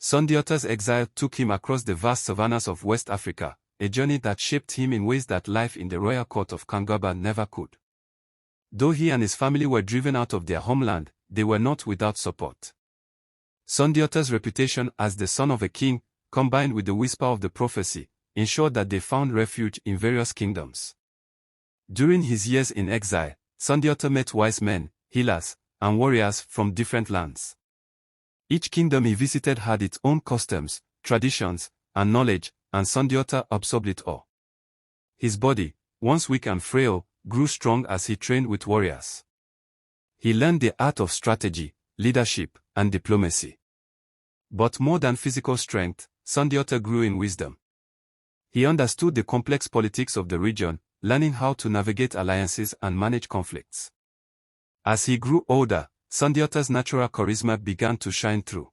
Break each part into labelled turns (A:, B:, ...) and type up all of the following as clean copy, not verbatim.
A: Sundiata's exile took him across the vast savannas of West Africa, a journey that shaped him in ways that life in the royal court of Kangaba never could. Though he and his family were driven out of their homeland, they were not without support. Sundiata's reputation as the son of a king, combined with the whisper of the prophecy, ensured that they found refuge in various kingdoms. During his years in exile, Sundiata met wise men, healers, and warriors from different lands. Each kingdom he visited had its own customs, traditions, and knowledge, and Sundiata absorbed it all. His body, once weak and frail, grew strong as he trained with warriors. He learned the art of strategy, leadership, and diplomacy. But more than physical strength, Sundiata grew in wisdom. He understood the complex politics of the region, learning how to navigate alliances and manage conflicts. As he grew older, Sundiata's natural charisma began to shine through.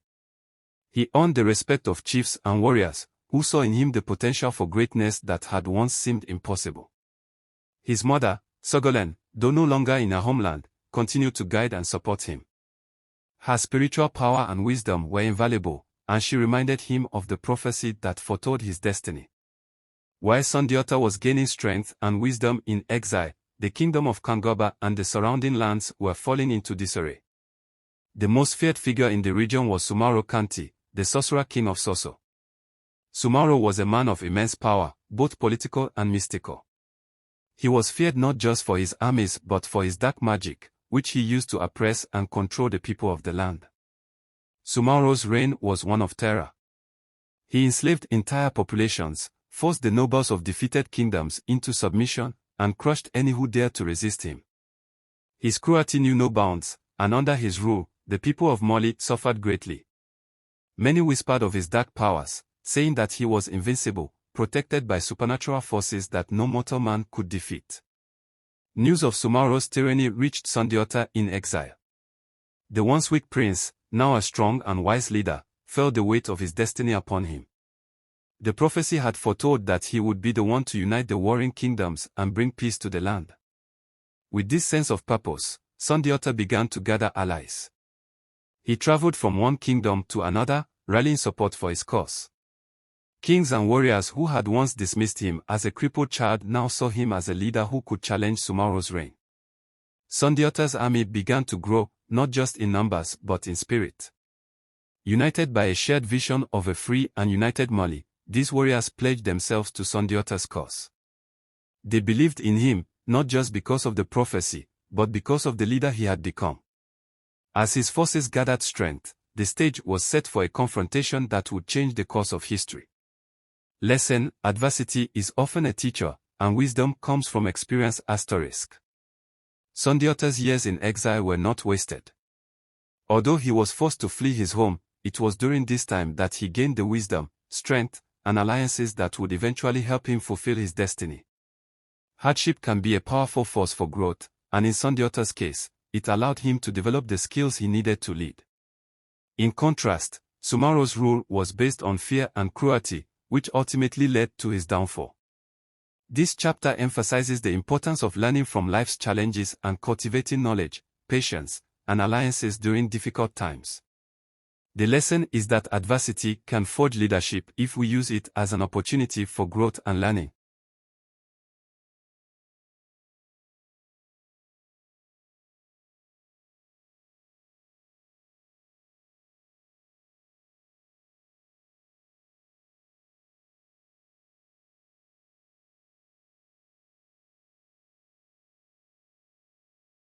A: He earned the respect of chiefs and warriors, who saw in him the potential for greatness that had once seemed impossible. His mother, Sogolen, though no longer in her homeland, continued to guide and support him. Her spiritual power and wisdom were invaluable, and she reminded him of the prophecy that foretold his destiny. While Sundiata was gaining strength and wisdom in exile, the kingdom of Kangaba and the surrounding lands were falling into disarray. The most feared figure in the region was Sumaro Kanti, the sorcerer king of Soso. Sumaro was a man of immense power, both political and mystical. He was feared not just for his armies but for his dark magic, which he used to oppress and control the people of the land. Sumaro's reign was one of terror. He enslaved entire populations, forced the nobles of defeated kingdoms into submission, and crushed any who dared to resist him. His cruelty knew no bounds, and under his rule, the people of Mali suffered greatly. Many whispered of his dark powers, saying that he was invincible, protected by supernatural forces that no mortal man could defeat. News of Sumaro's tyranny reached Sundiata in exile. The once weak prince, now a strong and wise leader, felt the weight of his destiny upon him. The prophecy had foretold that he would be the one to unite the warring kingdoms and bring peace to the land. With this sense of purpose, Sundiata began to gather allies. He traveled from one kingdom to another, rallying support for his cause. Kings and warriors who had once dismissed him as a crippled child now saw him as a leader who could challenge Sumaro's reign. Sundiata's army began to grow, not just in numbers but in spirit. United by a shared vision of a free and united Mali, these warriors pledged themselves to Sundiata's cause. They believed in him, not just because of the prophecy, but because of the leader he had become. As his forces gathered strength, the stage was set for a confrontation that would change the course of history. Lesson: adversity is often a teacher, and wisdom comes from experience. Sundiata's years in exile were not wasted. Although he was forced to flee his home, it was during this time that he gained the wisdom, strength, and alliances that would eventually help him fulfill his destiny. Hardship can be a powerful force for growth, and in Sundiata's case, it allowed him to develop the skills he needed to lead. In contrast, Sumaro's rule was based on fear and cruelty, which ultimately led to his downfall. This chapter emphasizes the importance of learning from life's challenges and cultivating knowledge, patience, and alliances during difficult times. The lesson is that adversity can forge leadership if we use it as an opportunity for growth and learning.